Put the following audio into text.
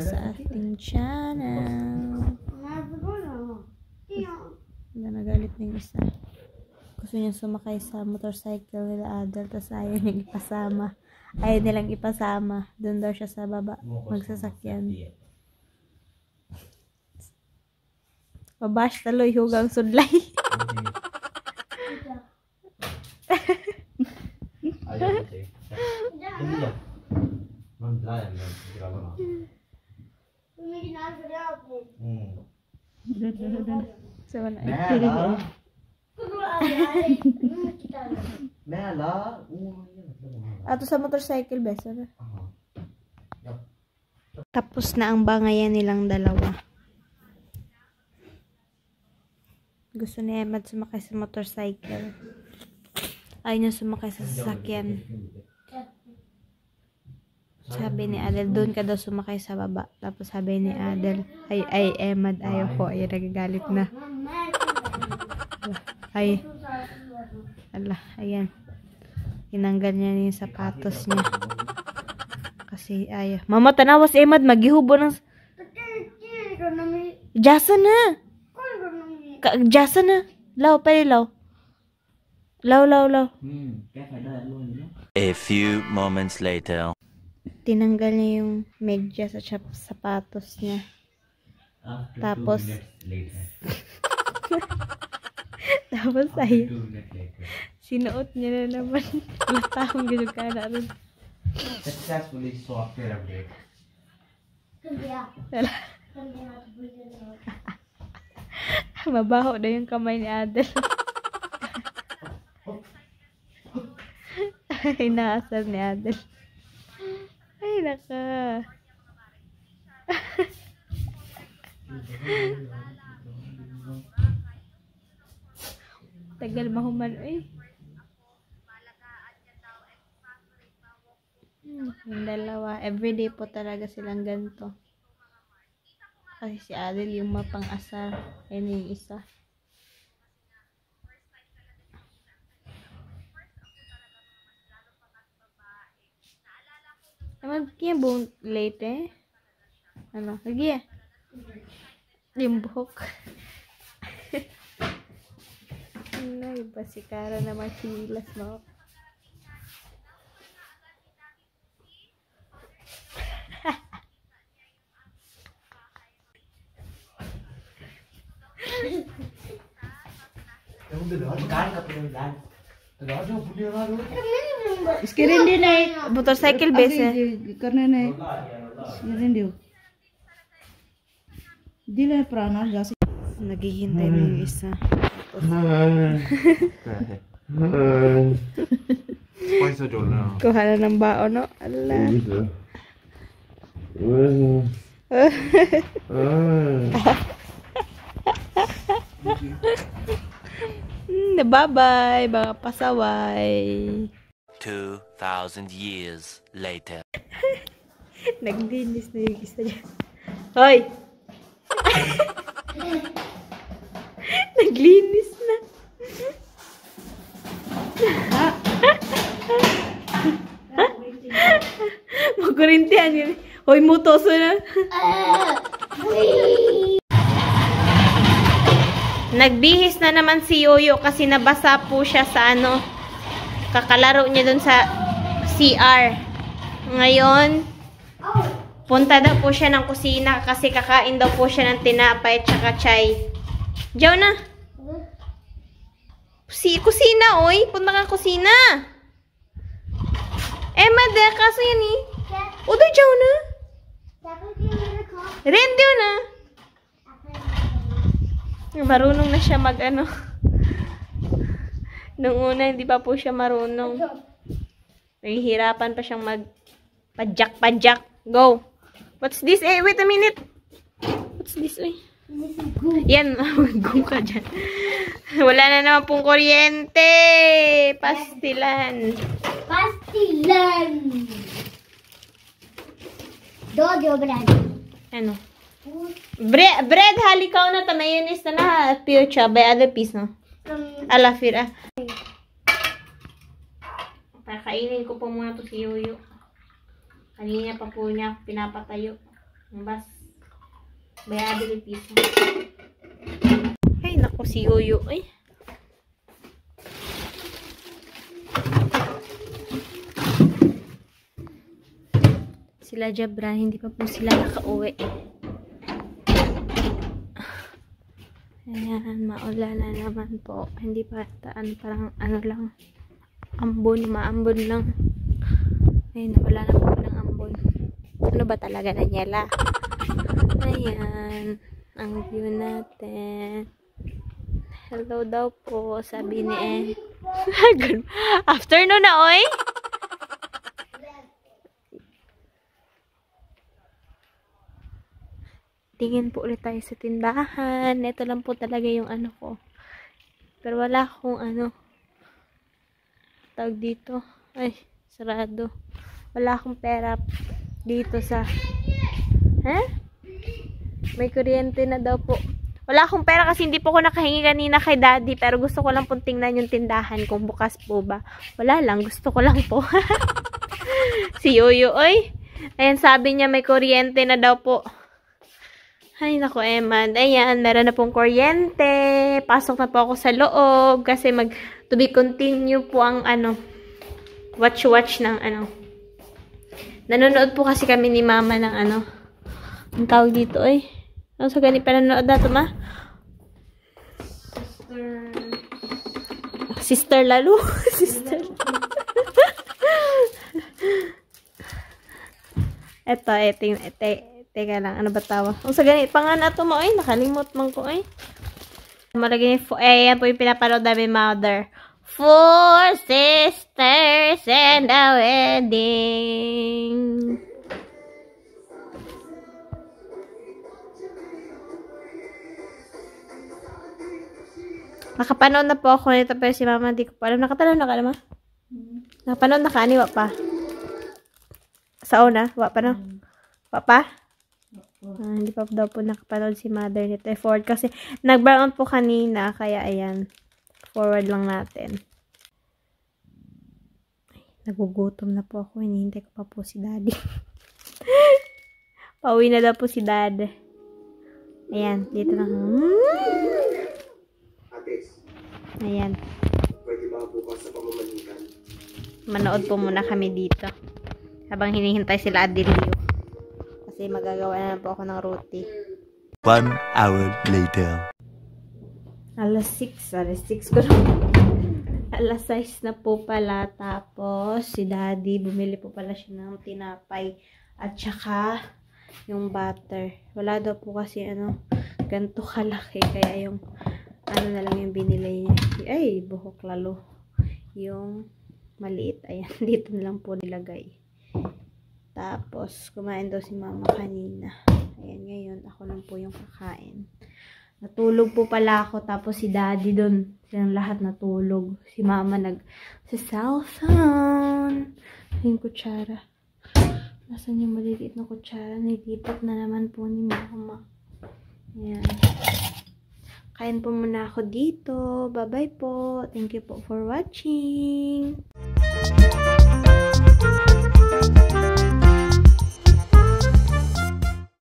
sa ating channel. Nagalit na yung isa. Gusto niya sumakay sa motorcycle nila Adel, tapos ayaw niyang ipasama. Ayaw nilang ipasama. Doon daw siya sa baba magsasakyan. Mabash taloy hugang sudlay. So, ato sa motorcycle besa na. Tapos na ang bangayan nilang dalawa. Gusto ni Emad sumakay sa motorcycle. Ayaw niya sumakay sa sasakyan. Sabi ni Adel, doon ka daw sumakay sa baba. Tapos sabi ni Adel, ay Emad, ayaw ko. Ay, nagagalit na. Ay. Ala, ayan. Tinanggal niya yung sapatos niya. Kasi ayaw. Mama, tanawas Emad, maghihubo ng... Jasa na! Jasa na! Law, pali law. Law. A few moments later. Tinanggal niya yung medya sa sapatos niya. Tapos tapos ay sinuot niya na naman. Latahong gano'n ka na rin. Successfully software update. Mabaho na yung kamay ni Adel. Ay, naasar ni Adel. Ay, naka. Tagal mahuman. Ay. Yung dalawa. Everyday po talaga silang ganito. Kasi si Adel yung mapang-asar. Yan yung isa. Naman kaya buong late eh. Ano? Lagi eh. Yung buhok. Ano, iba si Kara na machilas mo. Iskirin din eh. Motorcycle base eh. Karena na iskirin din. Dila prana gas. Naghihintay na yung isa. Kuha na ng baon, no? Ala. Bye-bye, mga pasaway. 2,000 years later. Naglinis na yung isa niya. Hoy! Naglinis na. Magkurintihan yun. Hoy, mutoso na. Nagbihis na naman si Yoyo kasi nabasa po siya sa ano. Kakalaro niya dun sa CR. Ngayon, punta daw po siya ng kusina kasi kakain daw po siya ng tinapay at saka chai. Diyaw na. Kusina, oy. Punta ka kusina. Mad, kaso yan eh. Udo, diyaw na. Rendiw na. Marunong na siya mag ano. Nung una, hindi pa po siya marunong. Nahihirapan pa siyang mag padjak. Go. What's this? Eh, wait a minute. What's this? Eh? Yan. Go ka dyan. Wala na naman pong kuryente. Pastilan. Dojo bread. Ano? Bread, halikaw na. Mayonnaise na na. Pure chop. By other piece, no? Alafir, ah. Kakainin ko po muna to si Yoyo. Kanina pa po niya pinapatayo. Bas. Bayado yung piso. Ay, naku, si Yoyo. Ay. Sila Jabra, hindi pa po sila nakauwi. Ayan, maulan na naman po. Hindi pa, parang ano lang, ambon, maambon lang. Ayun, wala na po ng ambon. Ano ba talaga na nyela? Ayan, ang view natin. Hello daw po, sabi ni Afternoon na, oy! Tingin po ulit tayo sa tindahan. Ito lang po talaga yung ano ko. Pero wala akong ano. Tawag dito. Ay, sarado. Wala akong pera dito sa... May kuryente na daw po. Wala akong pera kasi hindi po ako nakahingi kanina kay daddy. Pero gusto ko lang pong tingnan yung tindahan kung bukas po ba. Wala lang. Gusto ko lang po. Si Yoyo, oy. Ayan, sabi niya may kuryente na daw po. Ay, naku, Eman. Ayan, meron na pong kuryente. Pasok na po ako sa loob. Kasi to be continue po ang ano, watch ng ano. Nanonood po kasi kami ni Mama ng ano. Ang tawag dito, ay. Ano sa ganit pa nanonood nato, ma? Sister Lalu. Sister Lalu. Teka lang, ano ba tawa? Ang sa ganit, pangalan ito mo, ay, nakalimot man ko, ay. Malagay niya, yan po yung pinapanood namin, Mother. 4 sisters and a wedding. Nakapanood na po ako nito, pero si Mama, hindi ko pa alam. Nakapanood na ka naman? Nakapanood na ka, ani, wa pa? Sa una? Wa pa, no? Wa pa? Hindi pa daw po nakapanood si Mother nito. Forward kasi nag-brown po kanina. Kaya ayan. Forward lang natin. Ay, nagugutom na po ako. Hinihintay ko pa po si Daddy. Pauwi na daw po si Dad. Ayan. Dito na. Ayan. Manood po muna kami dito. Habang hinihintay sila Adelio. Kasi magagawa na po ako ng roti. 1 hour later. Alas 6 ko lang. Alas 6 na po pala. Tapos, si Daddy, bumili po pala siya ng tinapay. At saka, yung butter. Wala daw po kasi, ganito kalaki. Kaya yung, na lang yung binili niya. Ay, buhok lalo. Yung maliit. Ayan, dito na lang po nilagay. Tapos, kumain daw si Mama kanina. Ayan, ngayon, ako lang po yung kakain. Natulog po pala ako, tapos si Daddy doon. Silang lahat natulog. Si Mama sa cellphone. Yung kutsara. Nasaan yung maliliit na kutsara? Nilipat na naman po ni Mama. Ayan. Kain po muna ako dito. Bye-bye po. Thank you po for watching.